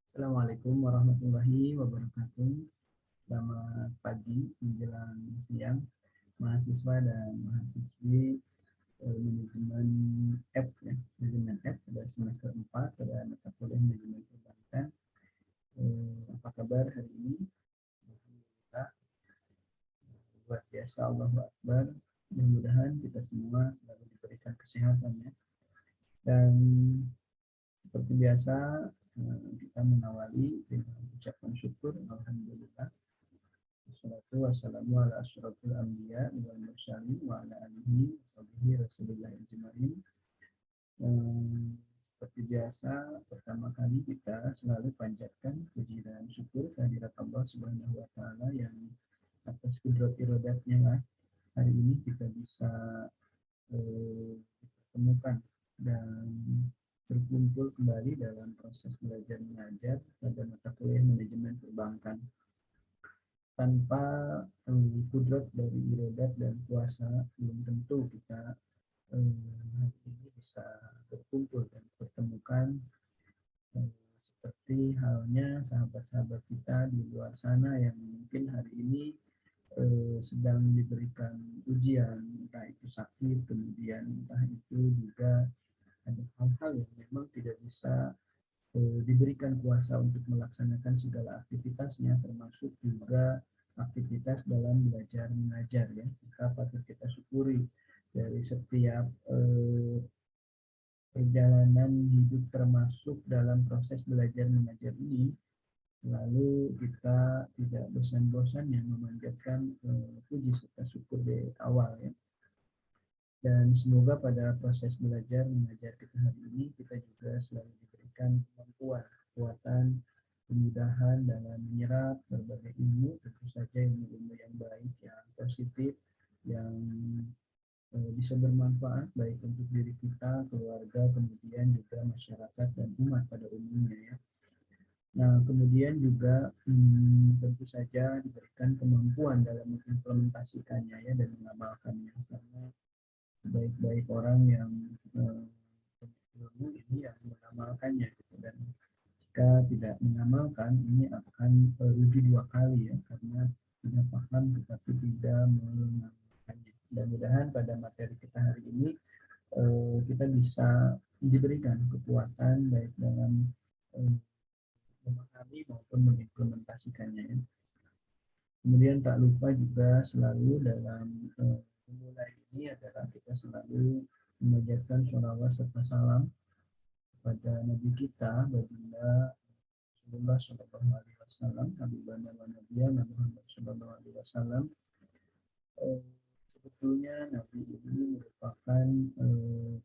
Assalamualaikum warahmatullahi wabarakatuh. Selamat pagi menjelang siang, mahasiswa dan mahasiswi manajemen F ya, manajemen F pada semester 4 pada mata kuliah manajemen perbankan. Apa kabar hari ini? Alhamdulillah, luar biasa, Allahu Akbar. Mudah-mudahan kita semua selalu diberikan kesehatan ya. Dan seperti biasa kita mengawali dengan ucapan syukur Alhamdulillah. Wassalatu wassalamu ala asyrafil anbiya wal mursalin wa ala alihi washabihi rasulillah ajmain. Seperti biasa, pertama kali kita selalu panjatkan puji dan syukur kehadirat Allah Subhanahu wa taala yang atas kudrat irodatnya lah hari ini kita bisa dipertemukan dan berkumpul kembali dalam proses belajar mengajar pada mata kuliah manajemen perbankan. Tanpa kudrat dari irodat dan kuasa belum tentu kita hari ini bisa berkumpul dan pertemukan seperti halnya sahabat-sahabat kita di luar sana yang mungkin hari ini sedang diberikan ujian, entah itu sakit, kemudian entah itu juga ada hal-hal yang memang tidak bisa diberikan kuasa untuk melaksanakan segala aktivitasnya, termasuk juga aktivitas dalam belajar mengajar ya. Maka patut kita syukuri dari setiap perjalanan hidup termasuk dalam proses belajar mengajar ini, lalu kita tidak bosan-bosan yang memanjatkan puji serta syukur di awal ya. Dan semoga pada proses belajar mengajar kita hari ini kita juga selalu diberikan kemampuan, kekuatan, kemudahan dalam menyerap berbagai ilmu, tentu saja ilmu-ilmu yang baik, yang positif, yang bisa bermanfaat baik untuk diri kita, keluarga, kemudian juga masyarakat dan umat pada umumnya ya. Nah, kemudian juga tentu saja diberikan kemampuan dalam mengimplementasikannya ya dan mengamalkannya, karena baik-baik orang yang ilmu ini yang mengamalkannya gitu. Dan jika tidak mengamalkan ini akan rugi dua kali ya, karena tidak paham tetapi tidak mengamalkannya. Mudah-mudahan pada materi kita hari ini kita bisa diberikan kekuatan baik dalam memahami maupun mengimplementasikannya ya. Kemudian tak lupa juga selalu dalam memulai ini adalah kita selalu mengajarkan sholawat serta salam kepada Nabi kita, baginda Rasulullah Shallallahu Alaihi Wasallam, Habibana wa Nabiya Nabi Muhammad Shallallahu Alaihi Wasallam. Sebetulnya Nabi ini merupakan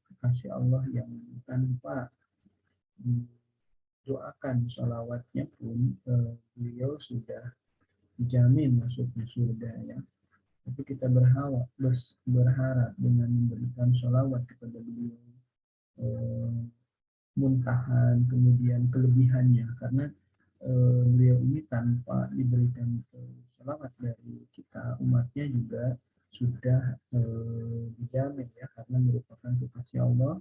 kekasih Allah yang tanpa doakan sholawatnya pun beliau sudah dijamin masuknya surga ya. Tapi kita berharap dengan memberikan sholawat kepada beliau muntahan, kemudian kelebihannya, karena beliau ini tanpa diberikan sholawat dari kita umatnya juga sudah dijamin ya, karena merupakan kekasih Allah.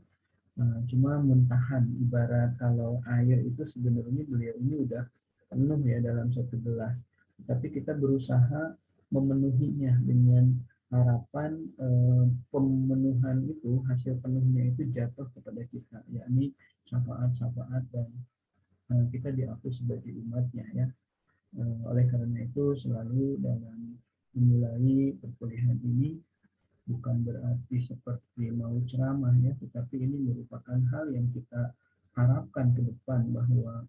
Cuma muntahan, ibarat kalau air itu sebenarnya beliau ini udah penuh ya dalam satu gelas, tapi kita berusaha memenuhinya dengan harapan pemenuhan itu, hasil penuhnya itu jatuh kepada kita, yakni syafaat-syafaat dan kita diakui sebagai umatnya ya. Oleh karena itu selalu dalam memulai perkuliahan ini bukan berarti seperti mau ceramah ya, tetapi ini merupakan hal yang kita harapkan ke depan, bahwa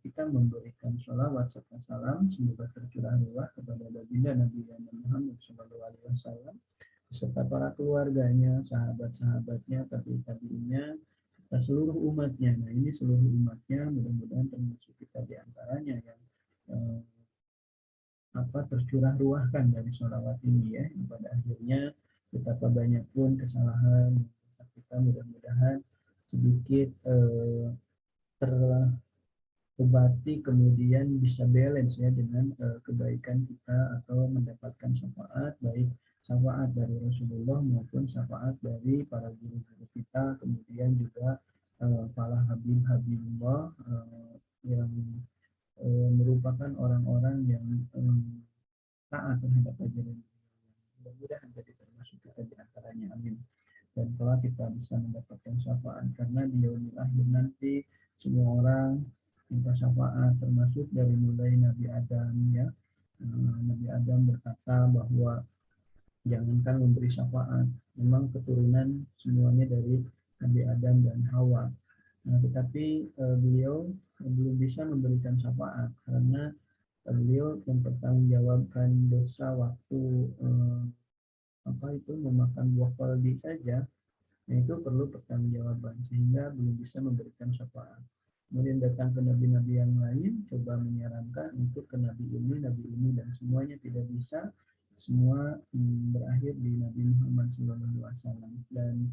kita memberikan sholawat serta salam semoga tercurah luah kepada baginda Nabi Muhammad SAW beserta para keluarganya, sahabat-sahabatnya, tabi'innya, seluruh umatnya. Nah, ini seluruh umatnya, mudah-mudahan termasuk kita di antaranya yang tercurah ruahkan dari sholawat ini ya. Pada akhirnya betapa banyak pun kesalahan kita, mudah-mudahan sedikit terobati, kemudian bisa balance ya dengan kebaikan kita, atau mendapatkan syafaat, baik syafaat dari Rasulullah maupun syafaat dari para guru-guru kita, kemudian juga para habib-habibullah yang merupakan orang-orang yang taat terhadap ajaran. Mudah-mudahan jadi termasuk kita di antaranya. Amin. Dan kalau kita bisa mendapatkan syafaat, karena di yaumil akhir nanti semua orang minta syafaat, termasuk dari mulai Nabi Adam ya. Nabi Adam berkata bahwa jangankan memberi syafaat, memang keturunan semuanya dari Nabi Adam dan Hawa. Nah, tetapi beliau belum bisa memberikan syafaat karena beliau mempertanggungjawabkan dosa waktu memakan buah koldi saja. Nah, itu perlu pertanggungjawaban sehingga belum bisa memberikan syafaat. Kemudian datang ke nabi-nabi yang lain, coba menyarankan untuk ke nabi ini, dan semuanya tidak bisa. Semua berakhir di Nabi Muhammad SAW. Dan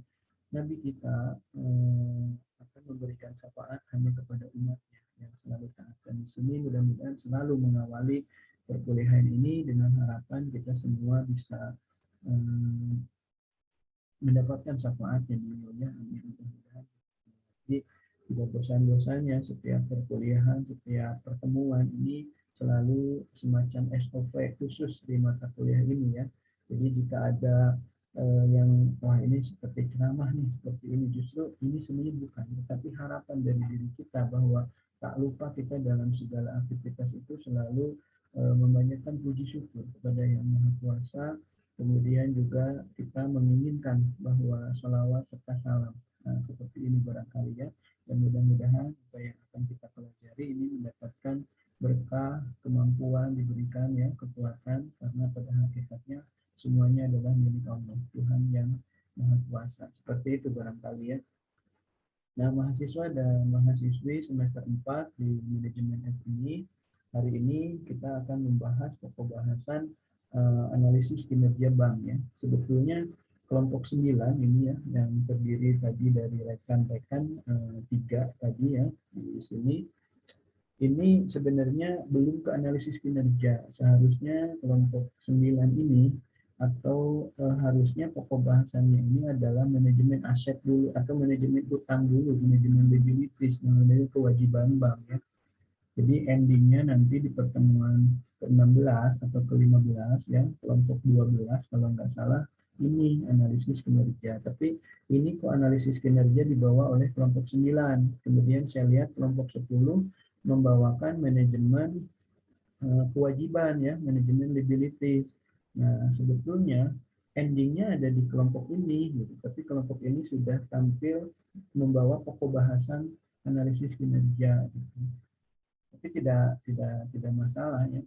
Nabi kita akan memberikan syafaat hanya kepada umatnya yang selalu taat. Dan di sini mudah-mudahan selalu mengawali perkuliahan ini dengan harapan kita semua bisa mendapatkan syafaatnya di dunia. Amin. Jadi tidak bosan-bosannya setiap perkuliahan, setiap pertemuan ini selalu semacam SOP khusus di mata kuliah ini ya. Jadi jika ada yang wah ini seperti ceramah nih, seperti ini, justru ini sebenarnya bukan, tetapi harapan dari diri kita bahwa tak lupa kita dalam segala aktivitas itu selalu membanyakkan puji syukur kepada Yang Maha Kuasa. Kemudian juga kita menginginkan bahwa sholawat serta salam. Nah, seperti ini barangkali ya. Dan mudah-mudahan apa yang akan kita pelajari ini mendapatkan berkah, kemampuan diberikan ya, kekuatan, karena pada hakikatnya semuanya adalah milik Allah, Tuhan yang Maha Kuasa. Seperti itu barangkali ya. Nah, mahasiswa dan mahasiswi semester 4 di manajemen FI, hari ini kita akan membahas pokok bahasan analisis kinerja bank ya. Sebetulnya kelompok 9 ini ya, yang terdiri tadi dari rekan-rekan 3 tadi ya di sini. Ini sebenarnya belum ke analisis kinerja. Seharusnya kelompok 9 ini atau harusnya pokok bahasannya ini adalah manajemen aset dulu atau manajemen utang dulu, manajemen liabilities, mengenai kewajiban bank ya. Jadi endingnya nanti di pertemuan ke-16 atau ke-15 ya, kelompok 12 kalau nggak salah, ini analisis kinerja. Tapi ini kok analisis kinerja dibawa oleh kelompok 9. Kemudian saya lihat kelompok 10 membawakan manajemen kewajiban ya, manajemen liabilities. Nah, sebetulnya endingnya ada di kelompok ini gitu. Tapi kelompok ini sudah tampil membawa pokok bahasan analisis kinerja gitu. Tapi tidak masalah ya.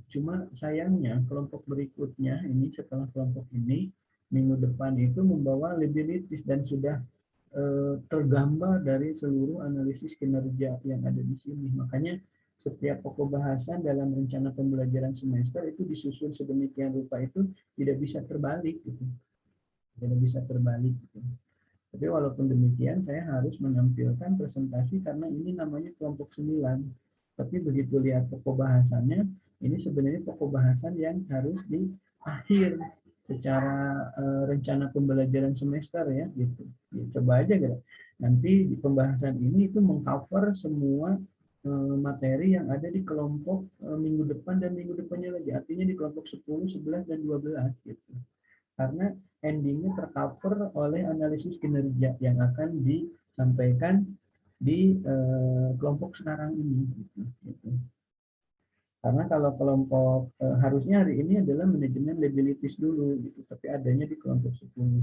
Cuma sayangnya kelompok berikutnya ini setelah kelompok ini minggu depan itu membawa liabilities dan sudah tergambar dari seluruh analisis kinerja yang ada di sini. Makanya setiap pokok bahasan dalam rencana pembelajaran semester itu disusun sedemikian rupa itu tidak bisa terbalik gitu. Tidak bisa terbalik gitu. Tapi walaupun demikian saya harus menampilkan presentasi karena ini namanya kelompok 9. Tapi begitu lihat pokok bahasannya, ini sebenarnya pokok bahasan yang harus di akhir secara rencana pembelajaran semester ya gitu. Ya, coba aja gitu. Nanti di pembahasan ini itu mengcover semua materi yang ada di kelompok minggu depan dan minggu depannya lagi. Artinya di kelompok 10, 11 dan 12 gitu. Karena endingnya tercover oleh analisis kinerja yang akan disampaikan di kelompok sekarang ini. Gitu. Karena kalau kelompok harusnya hari ini adalah manajemen liabilities dulu, gitu, tapi adanya di kelompok 10.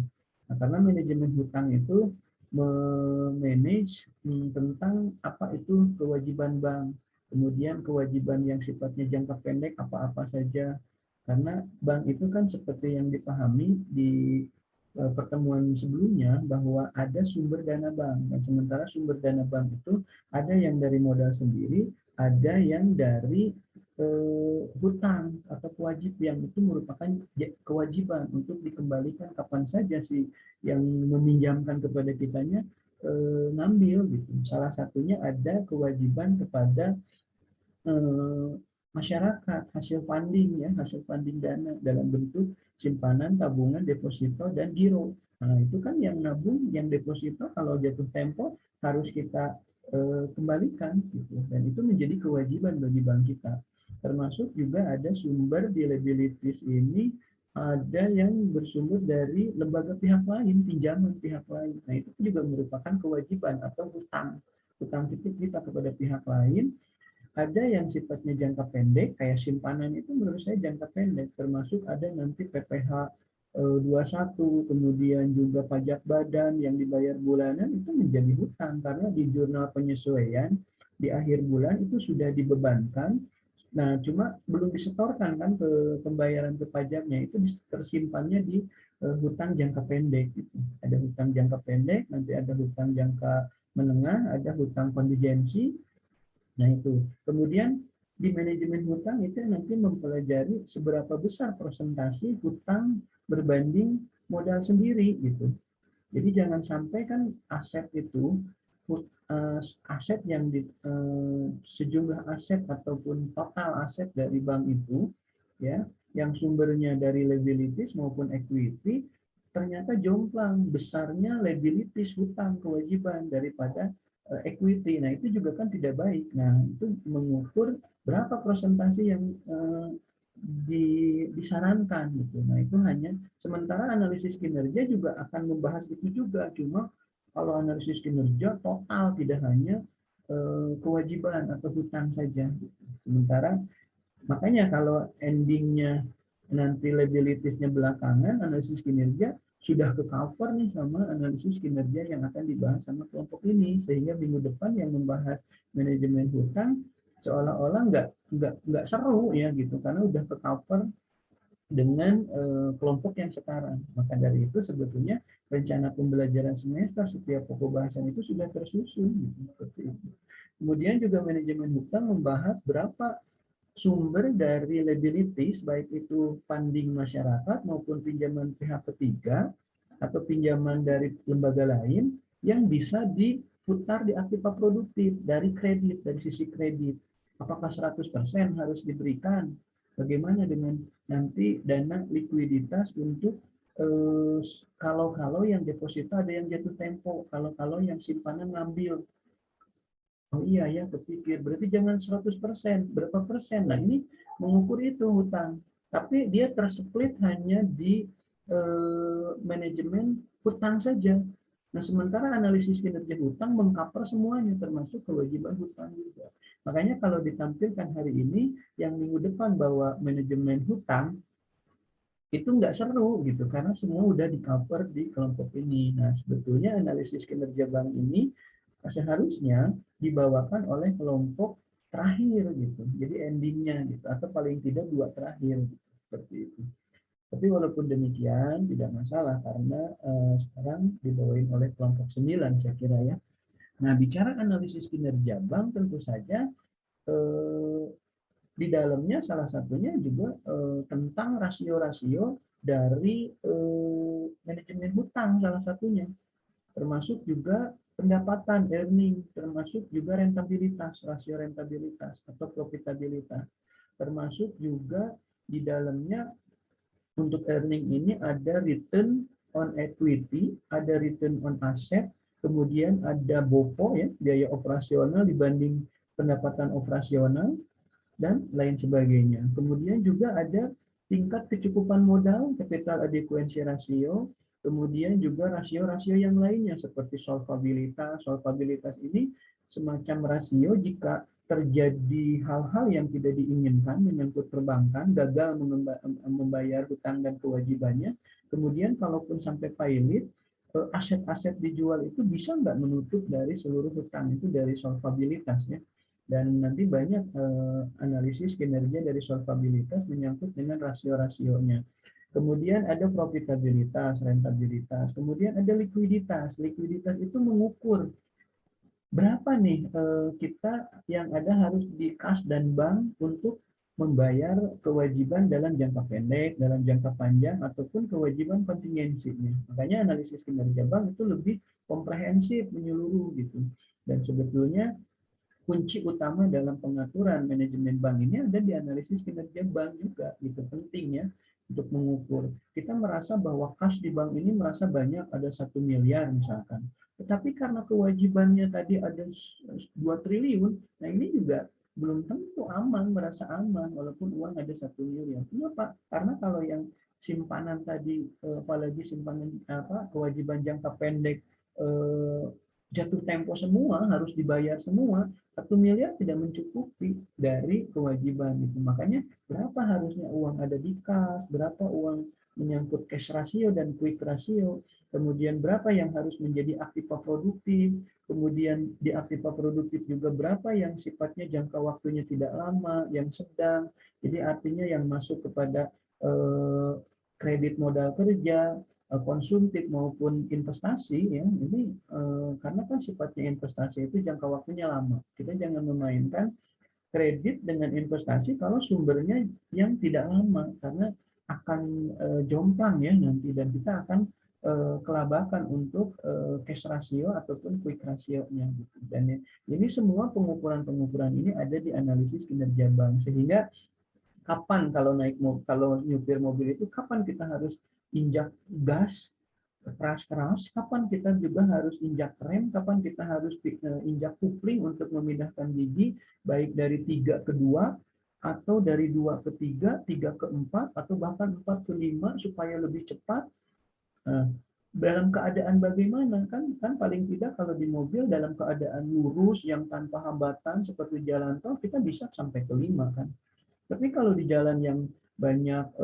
Nah, karena manajemen hutang itu memanage tentang apa itu kewajiban bank, kemudian kewajiban yang sifatnya jangka pendek apa-apa saja. Karena bank itu kan seperti yang dipahami di pertemuan sebelumnya bahwa ada sumber dana bank. Dan sementara sumber dana bank itu ada yang dari modal sendiri, ada yang dari hutang atau kewajib yang itu merupakan kewajiban untuk dikembalikan kapan saja sih yang meminjamkan kepada kitanya ngambil gitu. Salah satunya ada kewajiban kepada masyarakat hasil funding ya, hasil funding dana dalam bentuk simpanan, tabungan, deposito dan giro. Nah, itu kan yang nabung, yang deposito kalau jatuh tempo harus kita kembalikan gitu. Dan itu menjadi kewajiban bagi bank kita. Termasuk juga ada sumber di liabilities ini, ada yang bersumber dari lembaga pihak lain, pinjaman pihak lain. Nah, itu juga merupakan kewajiban atau hutang titip kita kepada pihak lain. Ada yang sifatnya jangka pendek, kayak simpanan itu menurut saya jangka pendek, termasuk ada nanti PPh 21, kemudian juga pajak badan yang dibayar bulanan itu menjadi hutang, karena di jurnal penyesuaian di akhir bulan itu sudah dibebankan. Nah, cuma belum disetorkan kan ke pembayaran ke pajaknya, itu tersimpannya di hutang jangka pendek. Gitu. Ada hutang jangka pendek, nanti ada hutang jangka menengah, ada hutang kontingensi. Nah itu. Kemudian di manajemen hutang itu nanti mempelajari seberapa besar persentase hutang berbanding modal sendiri gitu. Jadi jangan sampai kan aset itu aset yang sejumlah aset ataupun total aset dari bank itu ya yang sumbernya dari liabilities maupun equity ternyata jomplang besarnya liabilities hutang kewajiban daripada equity. Nah, itu juga kan tidak baik. Nah, itu mengukur berapa persentase yang disarankan gitu. Nah, itu hanya sementara analisis kinerja juga akan membahas itu juga. Cuma kalau analisis kinerja total tidak hanya kewajiban atau hutang saja. Gitu. Sementara makanya kalau endingnya nanti liabilitiesnya belakangan, analisis kinerja sudah ke cover nih sama analisis kinerja yang akan dibahas sama kelompok ini, sehingga minggu depan yang membahas manajemen hutang seolah-olah nggak seru ya gitu, karena udah ke cover dengan kelompok yang sekarang. Maka dari itu sebetulnya rencana pembelajaran semester setiap pokok bahasan itu sudah tersusun gitu, seperti itu. Kemudian juga manajemen hutang membahas berapa sumber dari liabilities, baik itu funding masyarakat maupun pinjaman pihak ketiga atau pinjaman dari lembaga lain yang bisa diputar di aktiva produktif dari kredit, dari sisi kredit. Apakah 100% harus diberikan? Bagaimana dengan nanti dana likuiditas untuk kalau yang deposito ada yang jatuh tempo, kalau yang simpanan ngambil. Oh iya ya, kepikir. Berarti jangan 100%, berapa persen? Nah, ini mengukur itu hutang. Tapi dia tersplit hanya di manajemen hutang saja. Nah, sementara analisis kinerja hutang mengcover semuanya, termasuk kewajiban hutang juga. Makanya kalau ditampilkan hari ini, yang minggu depan bahwa manajemen hutang, itu nggak seru gitu, karena semua udah di-cover di kelompok ini. Nah, sebetulnya analisis kinerja bank ini seharusnya dibawakan oleh kelompok terakhir gitu. Jadi endingnya gitu, atau paling tidak dua terakhir gitu. Seperti itu. Tapi walaupun demikian tidak masalah karena sekarang dibawain oleh kelompok 9 saya kira ya. Nah, bicara analisis kinerja bank tentu saja eh, di dalamnya salah satunya juga tentang rasio-rasio dari manajemen hutang salah satunya, termasuk juga pendapatan earning, termasuk juga rentabilitas, rasio rentabilitas atau profitabilitas, termasuk juga di dalamnya untuk earning ini ada return on equity, ada return on asset, kemudian ada BOPO ya, biaya operasional dibanding pendapatan operasional, dan lain sebagainya. Kemudian juga ada tingkat kecukupan modal, capital adequacy ratio, kemudian juga rasio-rasio yang lainnya seperti solvabilitas. Solvabilitas ini semacam rasio jika terjadi hal-hal yang tidak diinginkan menyangkut perbankan, gagal membayar hutang dan kewajibannya, kemudian kalaupun sampai pilot, aset-aset dijual itu bisa nggak menutup dari seluruh hutang itu dari solvabilitasnya. Dan nanti banyak analisis kinerja dari solvabilitas menyangkut dengan rasio-rasionya. Kemudian ada profitabilitas, rentabilitas. Kemudian ada likuiditas. Likuiditas itu mengukur berapa nih kita yang ada harus di kas dan bank untuk membayar kewajiban dalam jangka pendek, dalam jangka panjang, ataupun kewajiban kontingensinya. Makanya analisis kinerja bank itu lebih komprehensif, menyeluruh gitu. Dan sebetulnya kunci utama dalam pengaturan manajemen bank ini ada di analisis kinerja bank juga, gitu pentingnya untuk mengukur. Kita merasa bahwa kas di bank ini merasa banyak, ada 1 miliar misalkan. Tetapi karena kewajibannya tadi ada 2 triliun, nah ini juga belum tentu aman, merasa aman walaupun uang ada 1 miliar. Kenapa? Karena kalau yang simpanan tadi, apalagi simpanan kewajiban jangka pendek, eh, jatuh tempo semua, harus dibayar semua, 1 miliar tidak mencukupi dari kewajiban itu. Makanya berapa harusnya uang ada di kas, berapa uang menyangkut cash ratio dan quick ratio, kemudian berapa yang harus menjadi aktiva produktif, kemudian di aktiva produktif juga berapa yang sifatnya jangka waktunya tidak lama, yang sedang, jadi artinya yang masuk kepada kredit modal kerja, konsumtif maupun investasi, ya ini karena kan sifatnya investasi itu jangka waktunya lama, kita jangan memainkan kredit dengan investasi kalau sumbernya yang tidak lama, karena akan jomplang ya nanti, dan kita akan kelabakan untuk cash ratio ataupun quick ratio-nya gitu. Dan ini semua pengukuran-pengukuran ini ada di analisis kinerja bank, sehingga kapan kalau nyupir mobil itu kapan kita harus injak gas keras-keras, kapan kita juga harus injak rem, kapan kita harus injak kupling untuk memindahkan gigi, baik dari 3 ke 2, atau dari 2 ke 3, 3 ke 4, atau bahkan 4 ke 5 supaya lebih cepat. Nah, dalam keadaan bagaimana kan paling tidak kalau di mobil dalam keadaan lurus yang tanpa hambatan seperti jalan tol kita bisa sampai ke 5 kan. Tapi kalau di jalan yang banyak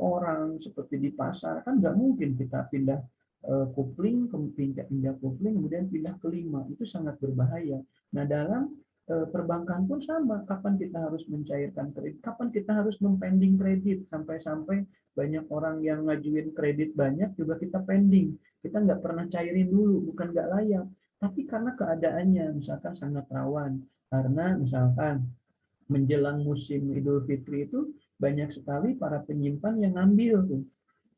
orang seperti di pasar kan nggak mungkin kita pindah kopling, pindah kopling, kemudian pindah ke 5. Itu sangat berbahaya. Nah dalam perbankan pun sama. Kapan kita harus mencairkan kredit? Kapan kita harus mempending kredit? Sampai-sampai banyak orang yang ngajuin kredit banyak juga kita pending. Kita nggak pernah cairin dulu, bukan nggak layak. Tapi karena keadaannya misalkan sangat rawan. Karena misalkan menjelang musim Idul Fitri itu banyak sekali para penyimpan yang ngambil tuh.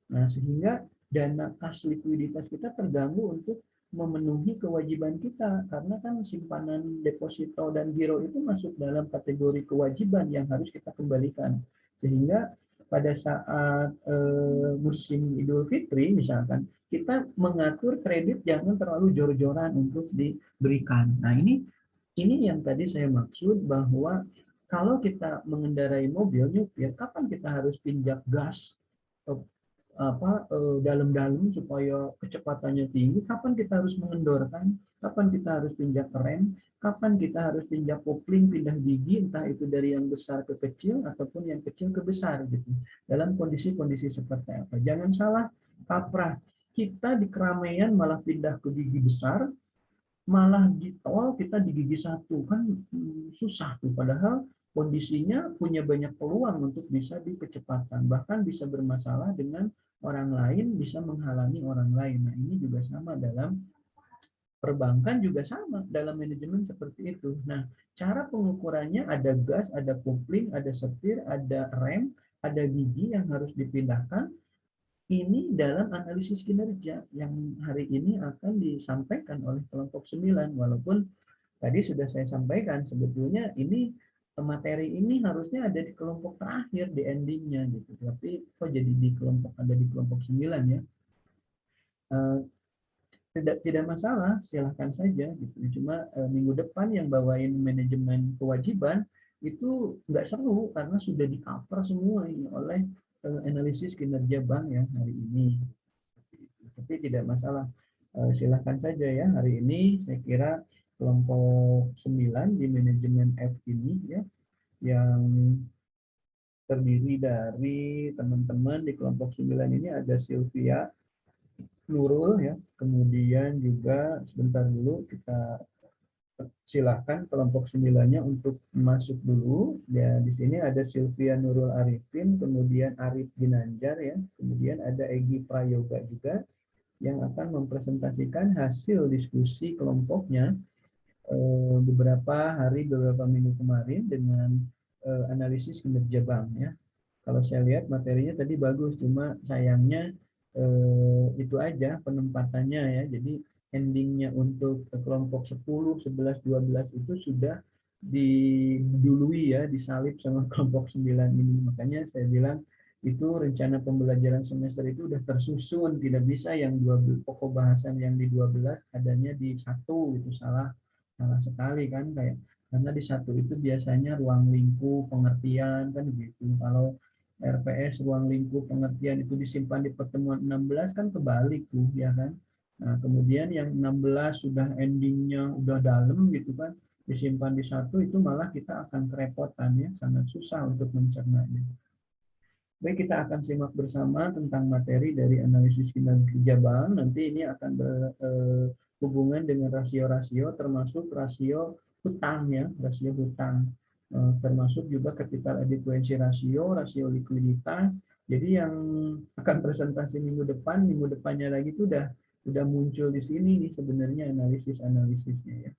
Nah, sehingga dana kas likuiditas kita terganggu untuk memenuhi kewajiban kita, karena kan simpanan deposito dan giro itu masuk dalam kategori kewajiban yang harus kita kembalikan. Sehingga pada saat musim Idul Fitri misalkan kita mengatur kredit jangan terlalu jor-joran untuk diberikan. Nah, ini yang tadi saya maksud bahwa kalau kita mengendarai mobil nyupir, kapan kita harus pinjak gas dalam-dalam supaya kecepatannya tinggi, kapan kita harus mengendorkan, kapan kita harus pinjak rem, kapan kita harus pinjak kopling, pindah gigi, entah itu dari yang besar ke kecil ataupun yang kecil ke besar gitu. Dalam kondisi-kondisi seperti apa? Jangan salah kaprah. Kita di keramaian malah pindah ke gigi besar, malah di tol kita di gigi satu kan susah tuh, padahal kondisinya punya banyak peluang untuk bisa di kecepatan, bahkan bisa bermasalah dengan orang lain, bisa menghalangi orang lain. Nah ini juga sama dalam perbankan, juga sama dalam manajemen seperti itu. Nah cara pengukurannya ada gas, ada kopling, ada setir, ada rem, ada gigi yang harus dipindahkan. Ini dalam analisis kinerja yang hari ini akan disampaikan oleh kelompok 9, walaupun tadi sudah saya sampaikan sebetulnya ini materi ini harusnya ada di kelompok terakhir di endingnya gitu, tapi kok jadi ada di kelompok 9 ya. Tidak masalah, silahkan saja gitu. Cuma minggu depan yang bawain manajemen kewajiban itu nggak seru karena sudah di cover semua ini oleh analisis kinerja bank ya hari ini. Tapi tidak masalah, silahkan saja ya hari ini. Saya kira kelompok 9 di manajemen F ini ya, yang terdiri dari teman-teman di kelompok 9 ini ada Sylvia, Nurul ya, kemudian juga sebentar dulu kita silahkan kelompok 9-nya untuk masuk dulu ya. Di sini ada Sylvia Nurul Arifin, kemudian Arif Ginanjar ya, kemudian ada Egy Prayoga juga yang akan mempresentasikan hasil diskusi kelompoknya beberapa minggu kemarin dengan analisis kinerja bank ya. Kalau saya lihat materinya tadi bagus, cuma sayangnya itu aja penempatannya ya. Jadi endingnya untuk kelompok 10, 11, 12 itu sudah didului ya, disalib sama kelompok 9 ini. Makanya saya bilang itu rencana pembelajaran semester itu udah tersusun, tidak bisa yang 12 pokok bahasan yang di 12 adanya di satu, itu salah salah sekali kan, kayak karena di satu itu biasanya ruang lingkup pengertian kan gitu. Kalau RPS ruang lingkup pengertian itu disimpan di pertemuan 16 kan kebalik tuh ya kan. Nah, kemudian yang 16 sudah endingnya udah dalam gitu kan, disimpan di satu, itu malah kita akan kerepotan ya, sangat susah untuk mencernanya. Baik, kita akan simak bersama tentang materi dari analisis kinerja bank. Nanti ini akan berhubungan dengan rasio-rasio, termasuk rasio hutang ya, rasio hutang. Termasuk juga capital adequacy rasio, rasio likuiditas. Jadi yang akan presentasi minggu depan, minggu depannya lagi itu udah muncul di sini nih sebenarnya analisis-analisisnya ya.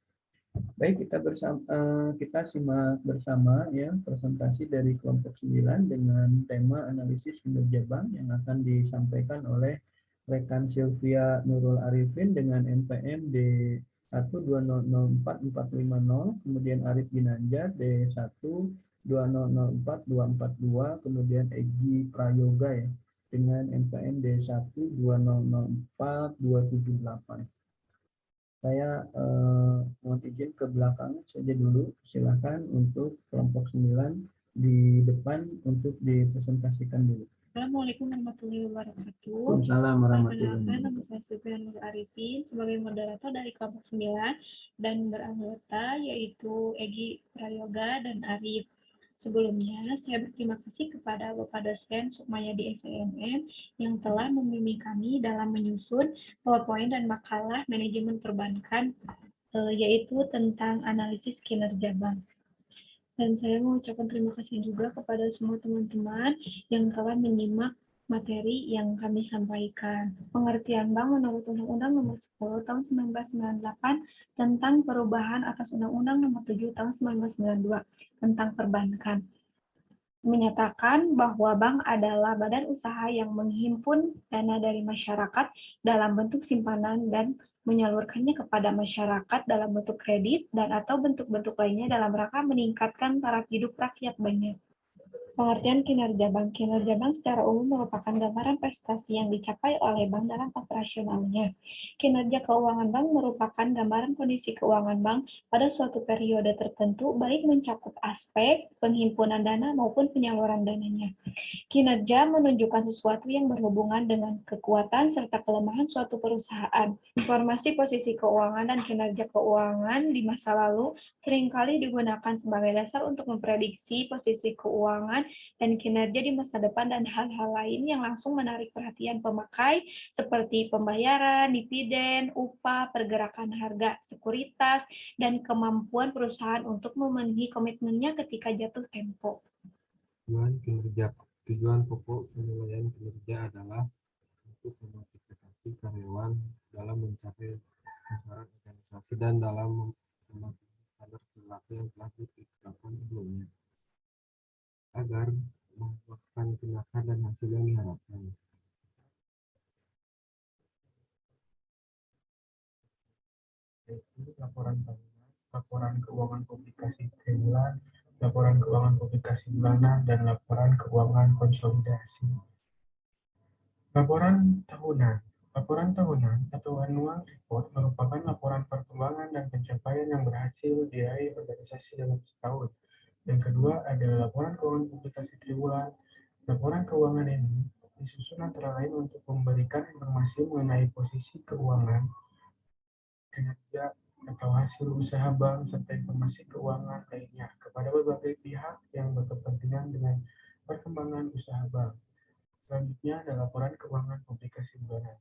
Baik, kita simak bersama ya presentasi dari kelompok 9 dengan tema analisis kinerja bank yang akan disampaikan oleh rekan Sylvia Nurul Arifin dengan NPM D12004-450, kemudian Arif Ginanjar D12004-242, kemudian Egi Prayoga ya dengan NPM D12004-278. Saya mohon izin ke belakang saja dulu. Silakan untuk kelompok 9 di depan untuk dipresentasikan dulu. Assalamualaikum warahmatullahi wabarakatuh. Waalaikumsalam warahmatullahi Perkenalkan, nama wabarakatuh. saya Sylvia Nur Arifin sebagai moderator dari kelompok 9 dan beranggota yaitu Egi Prayoga dan Arif. Sebelumnya, saya berterima kasih kepada Bapak dosen Sukmayadi SNM yang telah membimbing kami dalam menyusun PowerPoint dan makalah manajemen perbankan, yaitu tentang analisis kinerja bank. Dan saya mengucapkan terima kasih juga kepada semua teman-teman yang telah menyimak materi yang kami sampaikan. Pengertian bank menurut Undang-Undang Nomor 10 Tahun 1998 tentang perubahan atas Undang-Undang Nomor 7 Tahun 1992 tentang perbankan menyatakan bahwa bank adalah badan usaha yang menghimpun dana dari masyarakat dalam bentuk simpanan dan menyalurkannya kepada masyarakat dalam bentuk kredit dan atau bentuk-bentuk lainnya dalam rangka meningkatkan taraf hidup rakyat banyak. Pengertian kinerja bank. Kinerja bank secara umum merupakan gambaran prestasi yang dicapai oleh bank dalam operasionalnya. Kinerja keuangan bank merupakan gambaran kondisi keuangan bank pada suatu periode tertentu, baik mencakup aspek penghimpunan dana maupun penyaluran dananya. Kinerja menunjukkan sesuatu yang berhubungan dengan kekuatan serta kelemahan suatu perusahaan. Informasi posisi keuangan dan kinerja keuangan di masa lalu seringkali digunakan sebagai dasar untuk memprediksi posisi keuangan dan kinerja di masa depan dan hal-hal lain yang langsung menarik perhatian pemakai seperti pembayaran, dividen, upah, pergerakan harga sekuritas, dan kemampuan perusahaan untuk memenuhi komitmennya ketika jatuh tempo. Tujuan pokok penilaian kinerja adalah untuk memotivasi karyawan dalam mencapai sasaran organisasi dan dalam mematuhi standar perilaku yang telah ditetapkan sebelumnya agar membuahkan tindakan dan hasil yang diharapkan. Laporan tahunan, laporan keuangan publikasi triwulan, laporan keuangan publikasi bulanan, dan laporan keuangan konsolidasi. Laporan tahunan. Laporan tahunan atau annual report merupakan laporan perkembangan dan pencapaian yang berhasil diraih organisasi dalam setahun. Yang kedua adalah laporan keuangan publikasi triwulan. Laporan keuangan ini disusun antara lain untuk memberikan informasi mengenai posisi keuangan, kinerja atau hasil usaha bank, serta informasi keuangan lainnya kepada berbagai pihak yang berkepentingan dengan perkembangan usaha bank. Selanjutnya ada laporan keuangan publikasi bulanan.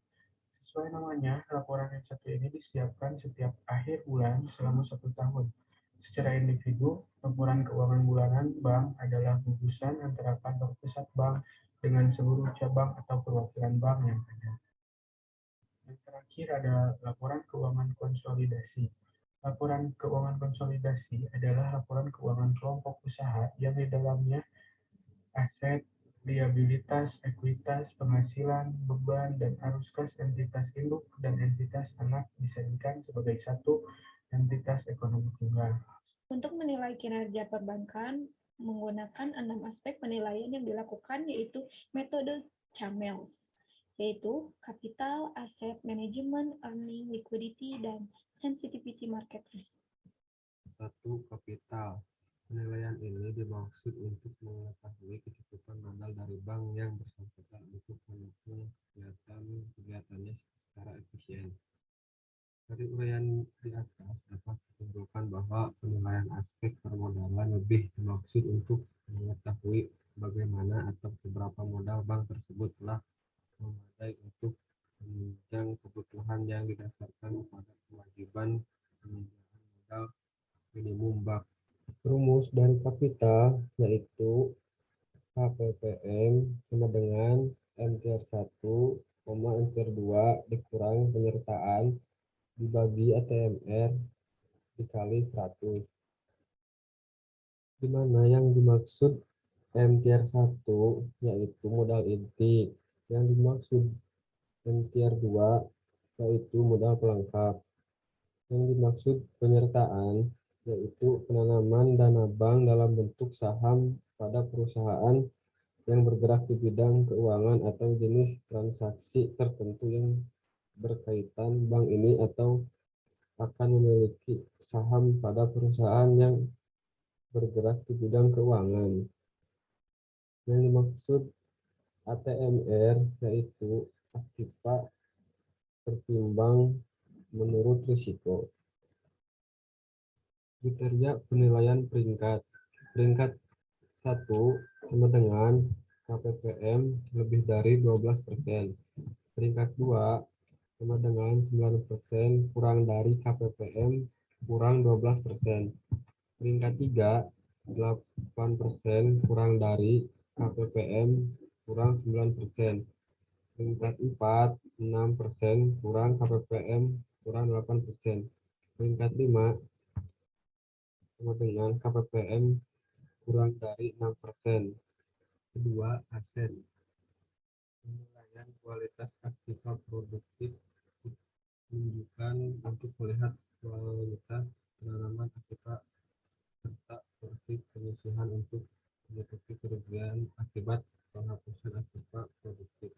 Sesuai namanya, laporan yang satu ini disiapkan setiap akhir bulan selama 1 tahun. Secara individu, laporan keuangan bulanan bank adalah gugusan antara kantor pusat bank dengan seluruh cabang atau perwakilan bank yang ada. Yang terakhir ada laporan keuangan konsolidasi. Laporan keuangan konsolidasi adalah laporan keuangan kelompok usaha yang di dalamnya aset, liabilitas, ekuitas, penghasilan, beban, dan arus kas entitas induk dan entitas anak disajikan sebagai satu entitas ekonomi tunggal. Untuk menilai kinerja perbankan, menggunakan 6 aspek penilaian yang dilakukan, yaitu metode CAMELS, yaitu capital, asset management, earning, liquidity, dan sensitivity market risk. 1. Kapital. Penilaian ini dimaksud untuk mengetahui kecukupan modal dari bank yang bersangkutan untuk mendukung kegiatannya secara efisien. Dari uraian di atas dapat disimpulkan bahwa penilaian aspek permodalan lebih dimaksud untuk mengetahui bagaimana atau seberapa modal bank tersebut telah memadai untuk menunjang kebutuhan yang didasarkan pada kewajiban penyediaan modal minimum bank. Rumus dari kapital yaitu KPPM sama dengan MTR 1, MTR 2 dikurang penyertaan dibagi ATMR dikali 100. Di mana yang dimaksud MTR 1 yaitu modal inti, yang dimaksud MTR 2 yaitu modal pelengkap, yang dimaksud penyertaan yaitu penanaman dana bank dalam bentuk saham pada perusahaan yang bergerak di bidang keuangan atau jenis transaksi tertentu yang berkaitan bank ini atau akan memiliki saham pada perusahaan yang bergerak di bidang keuangan. Yang dimaksud ATMR yaitu aktiva tertimbang menurut risiko. Kriteria penilaian peringkat. Peringkat 1 sama dengan KPPM lebih dari 12%. Peringkat 2 sama dengan 9% kurang dari KPPM kurang 12%. Peringkat 3, 8% kurang dari KPPM kurang 9%. Peringkat 4, 6% kurang KPPM kurang 8%. Peringkat 5 sama dengan KPPM kurang dari 6%. Kedua, aset. Penilaian kualitas aktiva produktif menunjukkan untuk melihat kualitas penanaman aktiva serta porsi penyisihan untuk menutupi kerugian akibat penghapusan aktiva produktif.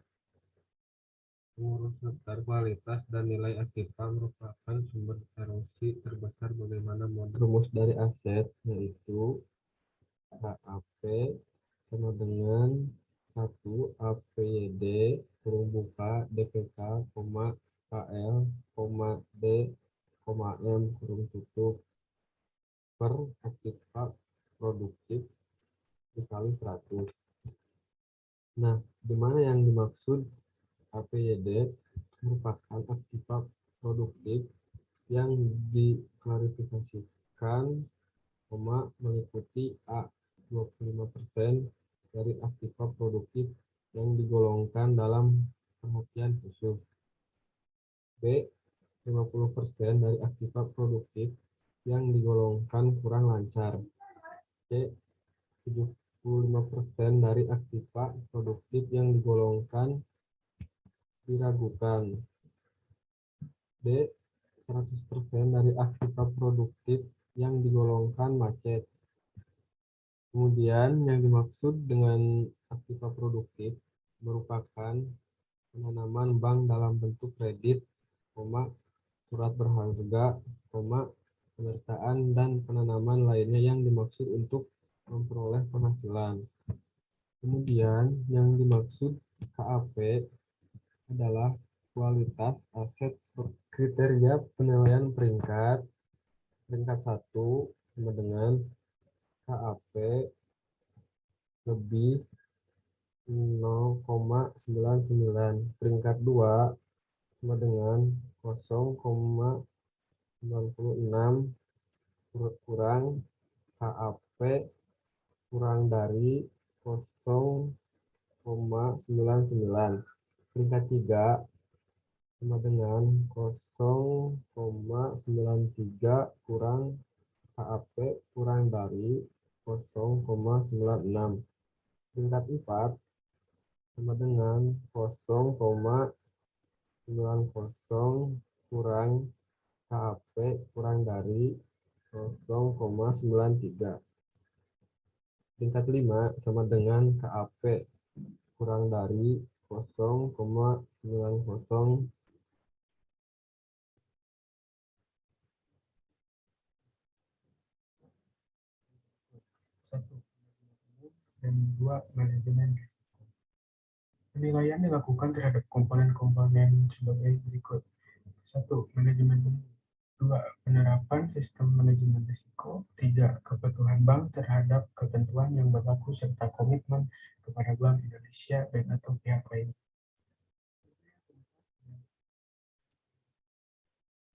Pengurus daftar kualitas dan nilai aktiva merupakan sumber erosi terbesar bagaimana model rumus dari aset yaitu HAP sama dengan 1 APYD kurung buka DPK, KL, D, M kurung tutup per aktiva produktif dikali 100. Nah, di mana yang dimaksud APYD merupakan aktiva produktif yang diklarifikasikan, mengikuti A 25% dari aktiva produktif yang digolongkan dalam perhatian khusus. B 50% dari aktiva produktif yang digolongkan kurang lancar. C 75% dari aktiva produktif yang digolongkan diragukan. D 100% dari aktiva produktif yang digolongkan macet. Kemudian yang dimaksud dengan aktiva produktif merupakan penanaman bank dalam bentuk kredit, surat berharga, penyertaan dan penanaman lainnya yang dimaksud untuk memperoleh penghasilan. Kemudian yang dimaksud KAP adalah kualitas aset. Kriteria penilaian peringkat 1 sama dengan KAP lebih 0,99. Peringkat 2 sama dengan 0,96 kurang KAP kurang dari 0,99. Peringkat 3 sama dengan 0,93 kurang KAP kurang dari 0,96. Peringkat 4 sama dengan 0,90 kurang KAP kurang dari 0,93. Peringkat 5 sama dengan KAP kurang dari 0,90 1. Dan 2. Manajemen risiko. Penilaian dilakukan terhadap komponen-komponen sebagai berikut. 1. Manajemen umum. 2. Penerapan sistem manajemen risiko. 3. Kepatuhan bank terhadap ketentuan yang berlaku serta komitmen kepada Bank Indonesia dan atau pihak lain.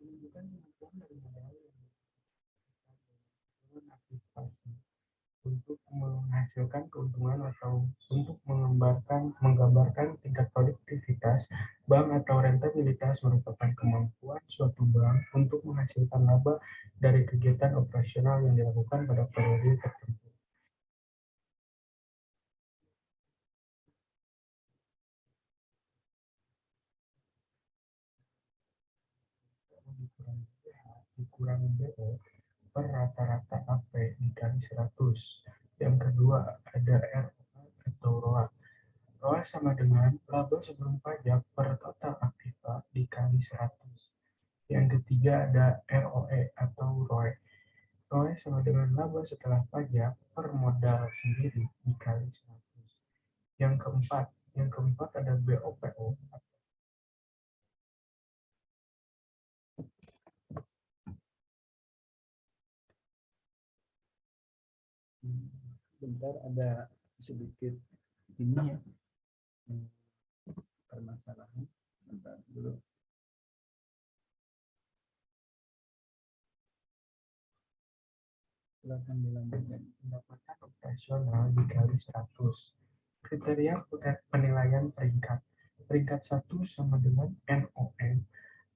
Menunjukkan kemampuan dari modal yang aktivasi untuk menghasilkan keuntungan atau untuk menggambarkan tingkat produktivitas bank atau rentabilitas merupakan kemampuan suatu bank untuk menghasilkan laba dari kegiatan operasional yang dilakukan pada periode tertentu. Dikurangi BO per rata-rata AP dikali 100. Yang kedua ada ROA atau ROA. ROA sama dengan laba sebelum pajak per total aktiva dikali 100. Yang ketiga ada ROE atau ROE. ROE sama dengan laba setelah pajak per modal sendiri dikali 100. Yang keempat ada BOPO. Bentar, ada sedikit ini ya, permasalahan. Bentar dulu. Silakan dilanjutkan. Pendapatan operasional dikali 100. Kriteria penilaian peringkat. Peringkat 1 sama dengan NOM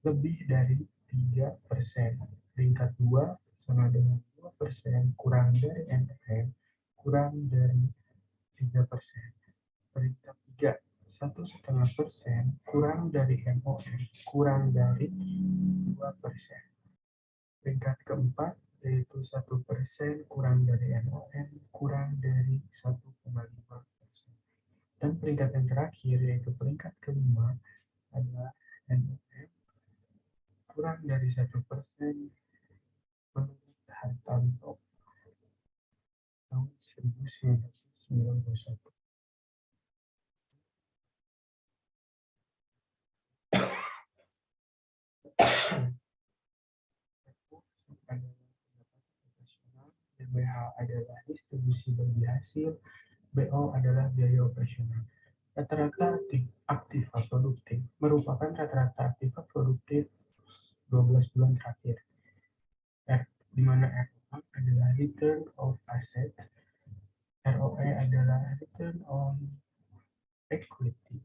lebih dari 3%. Peringkat 2 sama dengan 2% kurang dari NOM kurang dari 3%. Peringkat 3 1,5% kurang dari NOM kurang dari 2%. Peringkat keempat yaitu 1% kurang dari NOM kurang dari 1,5%. Dan peringkat yang terakhir yaitu peringkat kelima adalah NOM kurang dari 1% menurut Hartanto tahun 1991. DBH adalah distribusi bagi hasil, BO adalah biaya operasional. Rata-rata aktiva produktif merupakan rata-rata aktiva produktif 12 bulan terakhir. Di mana ROA adalah return of asset, ROE adalah return on equity.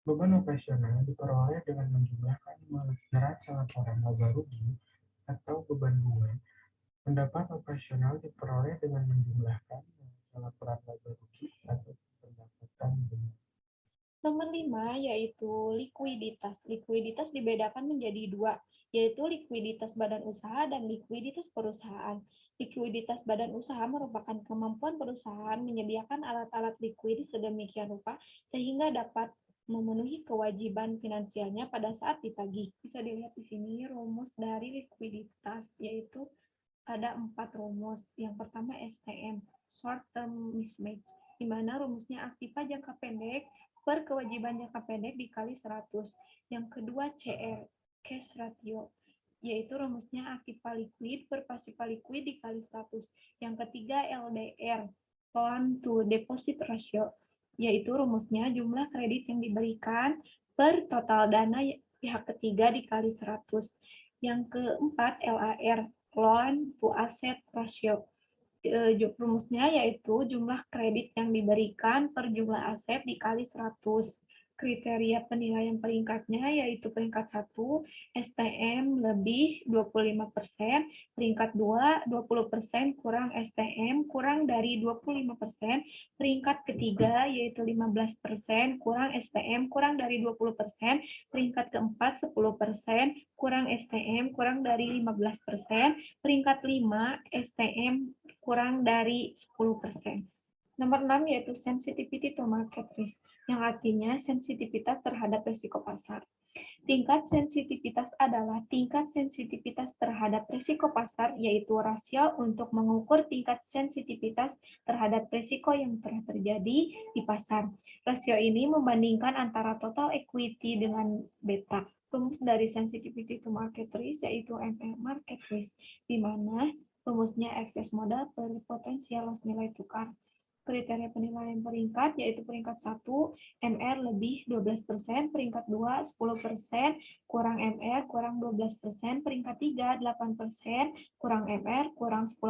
Beban operasional diperoleh dengan menjumlahkan neraca laporan laba rugi atau beban bunga. Pendapat operasional diperoleh dengan menjumlahkan neraca laporan laba rugi atau pendapatan bunga. Nomor 5 yaitu likuiditas. Likuiditas dibedakan menjadi dua, yaitu likuiditas badan usaha dan likuiditas perusahaan. Likuiditas badan usaha merupakan kemampuan perusahaan menyediakan alat-alat likuid sedemikian rupa sehingga dapat memenuhi kewajiban finansialnya pada saat ditagih. Bisa dilihat di sini rumus dari likuiditas, yaitu ada 4 rumus. Yang pertama STM, short term mismatch, di mana rumusnya aktiva jangka pendek per kewajiban jangka pendek dikali 100. Yang kedua CR, cash ratio, yaitu rumusnya aktiva liquid per pasiva liquid dikali 100. Yang ketiga LDR, loan to deposit ratio, yaitu rumusnya jumlah kredit yang diberikan per total dana pihak ketiga dikali 100. Yang keempat LAR, loan to asset ratio, rumusnya yaitu jumlah kredit yang diberikan per jumlah aset dikali 100. Kriteria penilaian peringkatnya yaitu peringkat 1 STM lebih 25%, peringkat 2 20% kurang STM kurang dari 25%, peringkat ketiga yaitu 15% kurang STM kurang dari 20%, peringkat keempat 10% kurang STM kurang dari 15%, peringkat 5 STM kurang dari 10%. Nomor 6 yaitu sensitivity to market risk, yang artinya sensitivitas terhadap risiko pasar. Tingkat sensitivitas adalah tingkat sensitivitas terhadap risiko pasar, yaitu rasio untuk mengukur tingkat sensitivitas terhadap risiko yang telah terjadi di pasar. Rasio ini membandingkan antara total equity dengan beta. Rumus dari sensitivity to market risk yaitu MR market risk, di mana rumusnya excess modal per potensial loss nilai tukar. Kriteria penilaian peringkat yaitu peringkat 1 MR lebih 12%, peringkat 2 10%, kurang MR kurang 12%, peringkat 3 8%, kurang MR kurang 10%,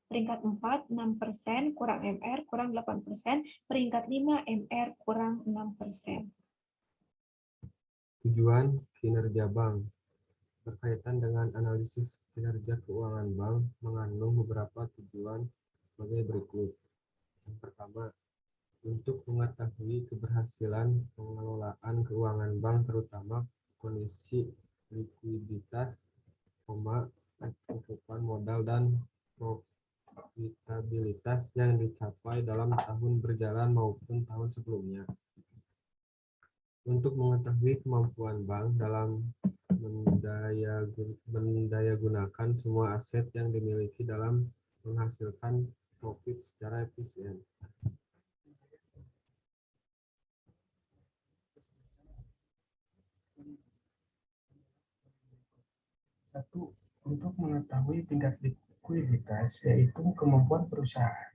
peringkat 4 6%, kurang MR kurang 8%, peringkat 5 MR kurang 6%. Tujuan kinerja bank berkaitan dengan analisis kinerja keuangan bank mengandung beberapa tujuan sebagai berikut. Yang pertama, untuk mengetahui keberhasilan pengelolaan keuangan bank terutama kondisi likuiditas, kecukupan modal dan profitabilitas yang dicapai dalam tahun berjalan maupun tahun sebelumnya. Untuk mengetahui kemampuan bank dalam mendayagunakan semua aset yang dimiliki dalam menghasilkan profit secara efisien. Satu, untuk mengetahui tingkat likuiditas, yaitu kemampuan perusahaan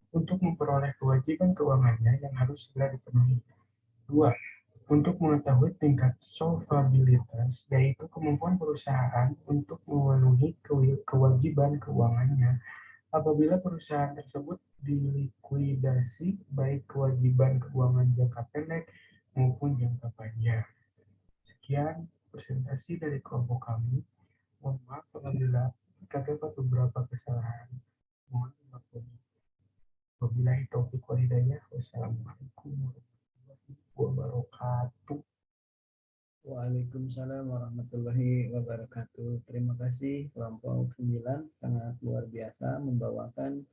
untuk memperoleh kewajiban keuangannya yang harus segera dipenuhi. Dua, untuk mengetahui tingkat solvabilitas, yaitu kemampuan perusahaan untuk memenuhi kewajiban keuangannya apabila perusahaan tersebut dilikuidasi, baik kewajiban keuangan jangka pendek maupun jangka panjang. Sekian presentasi dari kelompok kami. Mohon maaf apabila terdapat beberapa kesalahan. Mohon dimaklumi. Wabillahi taufiq wal hidayah. Wassalamualaikum warahmatullahi wabarakatuh. Waalaikumsalam warahmatullahi wabarakatuh. Terima kasih kelompok 9, sangat luar biasa membawakan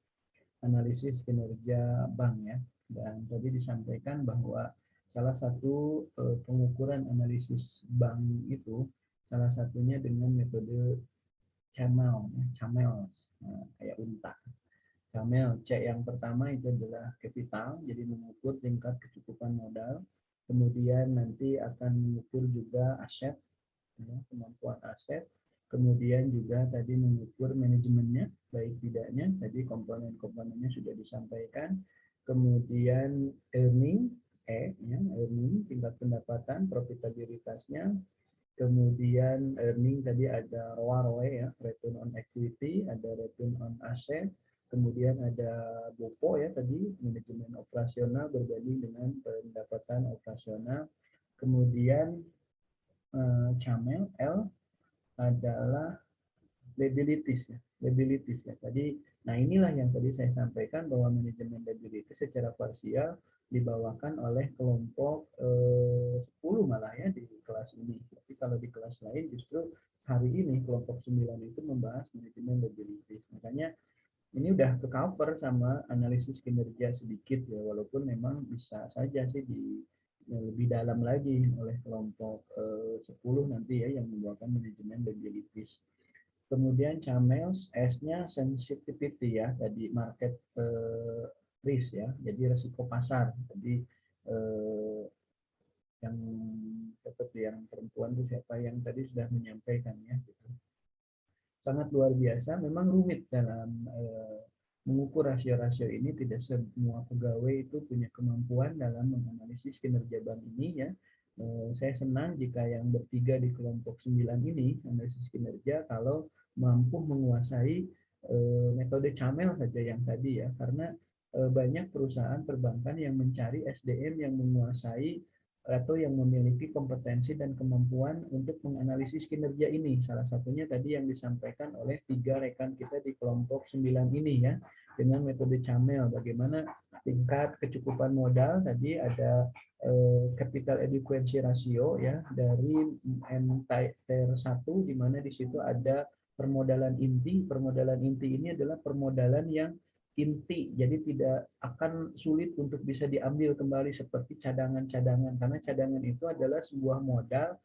analisis kinerja bank ya. Dan tadi disampaikan bahwa salah satu pengukuran analisis bank itu salah satunya dengan metode CAMEL, kayak unta. CAMEL, C yang pertama itu adalah capital, jadi mengukur tingkat kecukupan modal. Kemudian nanti akan mengukur juga aset, ya, kemampuan aset. Kemudian juga tadi mengukur manajemennya, baik tidaknya. Tadi komponen-komponennya sudah disampaikan. Kemudian earning, earning, tingkat pendapatan, profitabilitasnya. Kemudian earning tadi ada ROA, ya, return on equity, ada return on asset. Kemudian ada BOPO ya tadi, manajemen operasional berbanding dengan pendapatan operasional. Kemudian CAMEL, L adalah liabilities ya. Tadi, nah inilah yang tadi saya sampaikan bahwa manajemen liabilities secara parsial dibawakan oleh kelompok 10 malah ya di kelas ini. Tapi kalau di kelas lain justru hari ini kelompok 9 itu membahas manajemen liabilities. Makanya ini udah ke cover sama analisis kinerja sedikit ya, walaupun memang bisa saja sih lebih dalam lagi oleh kelompok 10 nanti ya yang membawakan manajemen liabilities. Kemudian CAMEL, S-nya sensitivity ya, tadi market risk ya, jadi risiko pasar. Jadi yang seperti yang perempuan itu siapa yang tadi sudah menyampaikan ya. Gitu. Sangat luar biasa, memang rumit dalam mengukur rasio-rasio ini. Tidak semua pegawai itu punya kemampuan dalam menganalisis kinerja bank ini ya. Saya senang jika yang bertiga di kelompok 9 ini analisis kinerja kalau mampu menguasai metode CAMEL saja yang tadi ya, karena banyak perusahaan perbankan yang mencari SDM yang menguasai atau yang memiliki kompetensi dan kemampuan untuk menganalisis kinerja ini. Salah satunya tadi yang disampaikan oleh 3 rekan kita di kelompok 9 ini ya, dengan metode CAMEL. Bagaimana tingkat kecukupan modal, tadi ada capital adequacy ratio ya dari MTR 1, di mana di situ ada permodalan inti. Permodalan inti ini adalah permodalan yang inti, jadi tidak akan sulit untuk bisa diambil kembali seperti cadangan-cadangan, karena cadangan itu adalah sebuah modal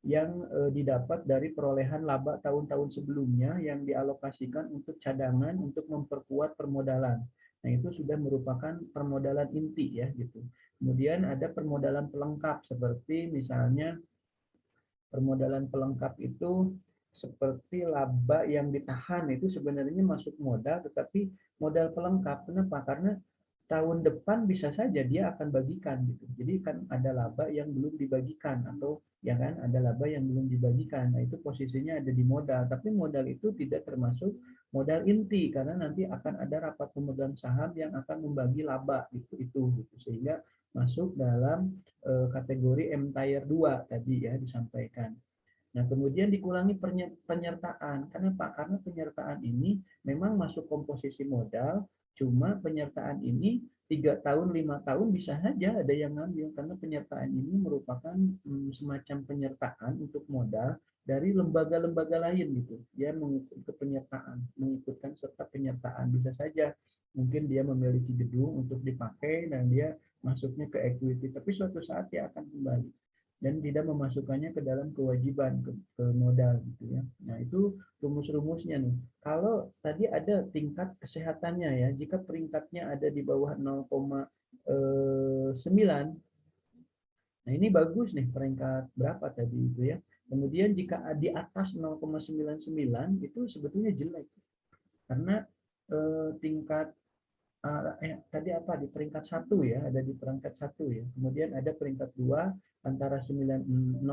yang didapat dari perolehan laba tahun-tahun sebelumnya yang dialokasikan untuk cadangan untuk memperkuat permodalan. Nah, itu sudah merupakan permodalan inti ya gitu. Kemudian ada permodalan pelengkap seperti misalnya permodalan pelengkap itu seperti laba yang ditahan, itu sebenarnya masuk modal tetapi modal pelengkap. Kenapa? Karena tahun depan bisa saja dia akan bagikan gitu. Jadi kan ada laba yang belum dibagikan atau ya kan ada laba yang belum dibagikan. Nah, itu posisinya ada di modal, tapi modal itu tidak termasuk modal inti karena nanti akan ada rapat pemegang saham yang akan membagi laba gitu. Sehingga masuk dalam kategori M-Tier 2 tadi ya disampaikan. Nah, kemudian dikurangi penyertaan. Kenapa? Karena penyertaan ini memang masuk komposisi modal, cuma penyertaan ini 3 tahun, 5 tahun bisa saja ada yang ngambil, karena penyertaan ini merupakan semacam penyertaan untuk modal dari lembaga-lembaga lain gitu. Dia mengikut penyertaan, mengikutkan serta penyertaan. Bisa saja mungkin dia memiliki gedung untuk dipakai dan dia masuknya ke equity, tapi suatu saat dia akan kembali dan tidak memasukkannya ke dalam kewajiban ke modal gitu ya. Nah, itu rumus-rumusnya nih. Kalau tadi ada tingkat kesehatannya ya, jika peringkatnya ada di bawah 0,9, nah ini bagus nih peringkat berapa tadi itu ya. Kemudian jika di atas 0,99 itu sebetulnya jelek karena tingkat tadi apa di peringkat 1 ya, ada di peringkat 1 ya. Kemudian ada peringkat 2 antara 0,96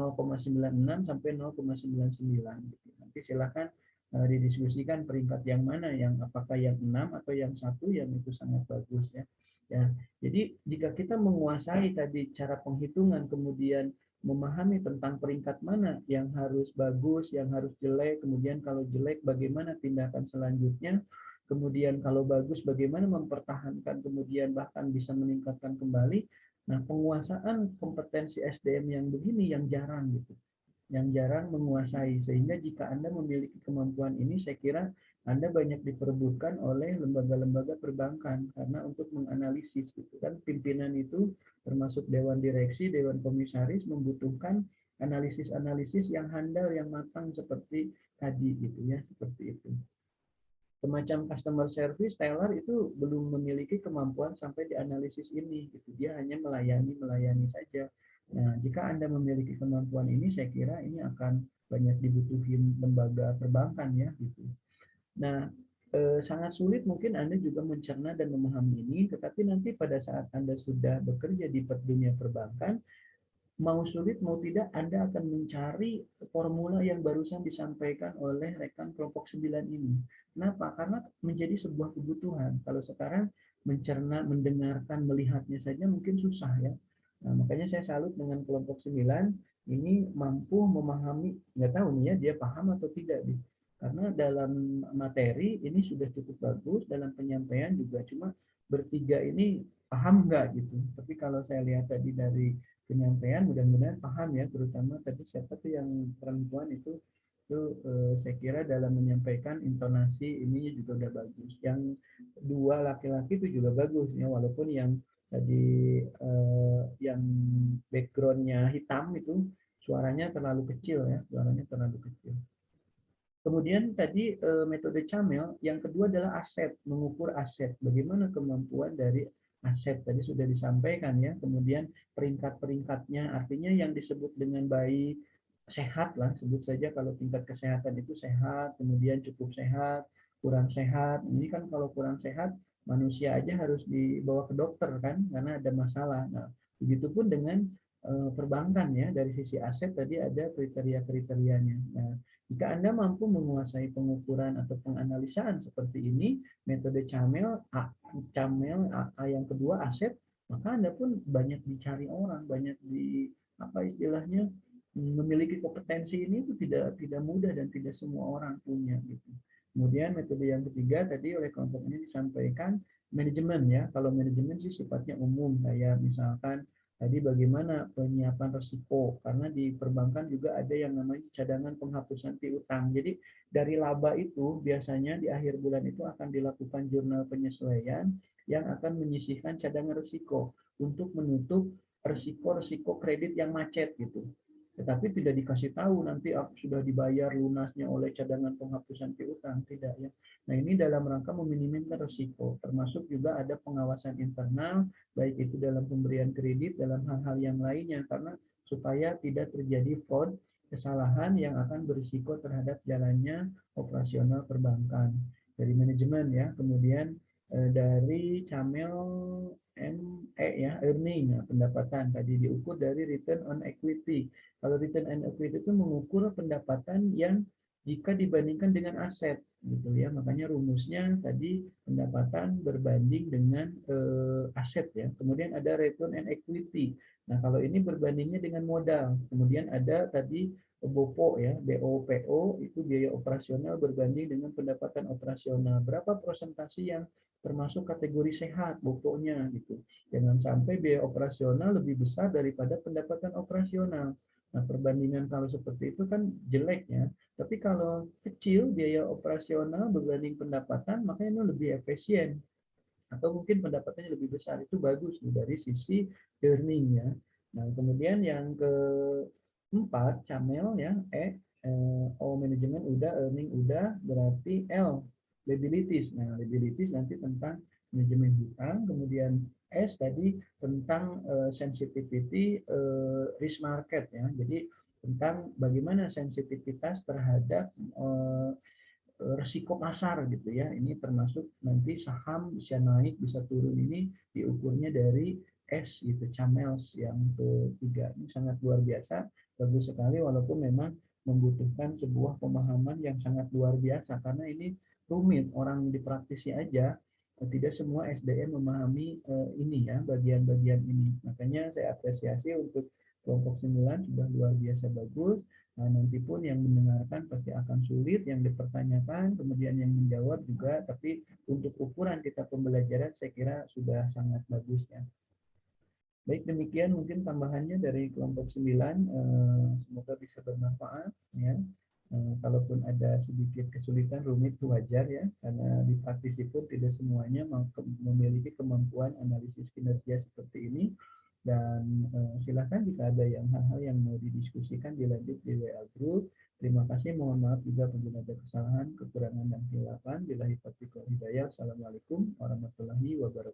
sampai 0,99 gitu. Nanti silakan didiskusikan peringkat yang mana, yang apakah yang 6 atau yang 1 yang itu sangat bagus ya. Ya, jadi jika kita menguasai tadi cara penghitungan kemudian memahami tentang peringkat mana yang harus bagus, yang harus jelek, kemudian kalau jelek bagaimana tindakan selanjutnya, kemudian kalau bagus bagaimana mempertahankan, kemudian bahkan bisa meningkatkan kembali. Nah, penguasaan kompetensi SDM yang begini yang jarang gitu, yang jarang menguasai, sehingga jika Anda memiliki kemampuan ini, saya kira Anda banyak diperebutkan oleh lembaga-lembaga perbankan karena untuk menganalisis gitu kan, pimpinan itu termasuk dewan direksi, dewan komisaris membutuhkan analisis-analisis yang handal, yang matang seperti tadi gitu ya, seperti itu. Semacam customer service, teller itu belum memiliki kemampuan sampai dianalisis ini gitu. Dia hanya melayani saja. Nah, jika Anda memiliki kemampuan ini, saya kira ini akan banyak dibutuhin lembaga perbankan ya gitu. Nah, sangat sulit mungkin Anda juga mencerna dan memahami ini, tetapi nanti pada saat Anda sudah bekerja di dunia perbankan, mau sulit mau tidak Anda akan mencari formula yang barusan disampaikan oleh rekan kelompok 9 ini. Kenapa? Karena menjadi sebuah kebutuhan. Kalau sekarang mencerna, mendengarkan, melihatnya saja mungkin susah ya. Nah, makanya saya salut dengan kelompok 9 ini mampu memahami, nggak tahu nih ya dia paham atau tidak nih. Karena dalam materi ini sudah cukup bagus, dalam penyampaian juga, cuma bertiga ini paham nggak gitu. Tapi kalau saya lihat tadi dari penyampaian mudah-mudahan paham ya, terutama tadi siapa tuh yang perempuan itu saya kira dalam menyampaikan intonasi ininya juga udah bagus. Yang dua laki-laki itu juga bagus ya, walaupun yang tadi yang backgroundnya hitam itu suaranya terlalu kecil ya, suaranya terlalu kecil. Kemudian tadi metode Camel, yang kedua adalah aset, mengukur aset. Bagaimana kemampuan dari aset tadi sudah disampaikan ya. Kemudian peringkat-peringkatnya, artinya yang disebut dengan baik, sehat lah, sebut saja kalau tingkat kesehatan itu sehat, kemudian cukup sehat, kurang sehat. Ini kan kalau kurang sehat, manusia aja harus dibawa ke dokter kan, karena ada masalah. Nah, begitupun dengan perbankan ya, dari sisi aset tadi ada kriteria-kriterianya. Nah, jika Anda mampu menguasai pengukuran atau penganalisaan seperti ini, metode Camel, yang kedua aset, maka Anda pun banyak dicari orang, banyak di apa istilahnya memiliki kompetensi ini itu tidak mudah dan tidak semua orang punya gitu. Kemudian metode yang ketiga tadi oleh kelompok ini disampaikan manajemen ya. Kalau manajemen sih sifatnya umum, kayak misalkan Tadi bagaimana penyiapan risiko, karena di perbankan juga ada yang namanya cadangan penghapusan piutang. Jadi dari laba itu biasanya di akhir bulan itu akan dilakukan jurnal penyesuaian yang akan menyisihkan cadangan risiko untuk menutup risiko-risiko kredit yang macet gitu. Tetapi tidak dikasih tahu nanti sudah dibayar lunasnya oleh cadangan penghapusan piutang, tidak ya. Nah ini dalam rangka meminimalisir risiko, termasuk juga ada pengawasan internal, baik itu dalam pemberian kredit, dalam hal-hal yang lainnya, karena supaya tidak terjadi fraud, kesalahan yang akan berisiko terhadap jalannya operasional perbankan. Dari manajemen ya, kemudian dari Camel ME ya, earning, ya, pendapatan tadi diukur dari return on equity. Kalau return on equity itu mengukur pendapatan yang jika dibandingkan dengan aset gitu ya. Makanya rumusnya tadi pendapatan berbanding dengan aset ya. Kemudian ada return on equity. Nah, kalau ini berbandingnya dengan modal. Kemudian ada tadi BOPO ya, BOPO itu biaya operasional berbanding dengan pendapatan operasional. Berapa persentase yang termasuk kategori sehat BOPO-nya gitu. Jangan sampai biaya operasional lebih besar daripada pendapatan operasional. Nah, perbandingan kalau seperti itu kan jelek ya. Tapi kalau kecil biaya operasional berbanding pendapatan, maka ini lebih efisien. Atau mungkin pendapatannya lebih besar, itu bagus dari sisi earning ya. Nah, kemudian yang keempat, Camel ya, O manajemen udah, earning udah, berarti L liabilities. Nah, liabilities nanti tentang manajemen hutang, kemudian S tadi tentang sensitivity risk market ya. Jadi tentang bagaimana sensitivitas terhadap resiko pasar gitu ya. Ini termasuk nanti saham bisa naik, bisa turun, ini diukurnya dari S gitu, Camels yang ketiga. Ini sangat luar biasa, bagus sekali walaupun memang membutuhkan sebuah pemahaman yang sangat luar biasa karena ini rumit, orang di praktisi aja tidak semua SDM memahami ini ya, bagian-bagian ini. Makanya saya apresiasi untuk kelompok 9 sudah luar biasa bagus. Nah, nanti pun yang mendengarkan pasti akan sulit, yang dipertanyakan, kemudian yang menjawab juga, tapi untuk ukuran kita pembelajaran saya kira sudah sangat bagus ya. Baik, demikian mungkin tambahannya dari kelompok 9, semoga bisa bermanfaat ya. Kalaupun ada sedikit kesulitan, rumit itu wajar ya, karena di praktisi pun tidak semuanya memiliki kemampuan analisis kinerja seperti ini. Dan silakan jika ada hal-hal yang mau didiskusikan dilanjut di WA Group. Terima kasih, mohon maaf juga apabila ada kesalahan, kekurangan dan kesilapan. Billahi taufiq wal hidayah. Assalamualaikum warahmatullahi wabarakatuh.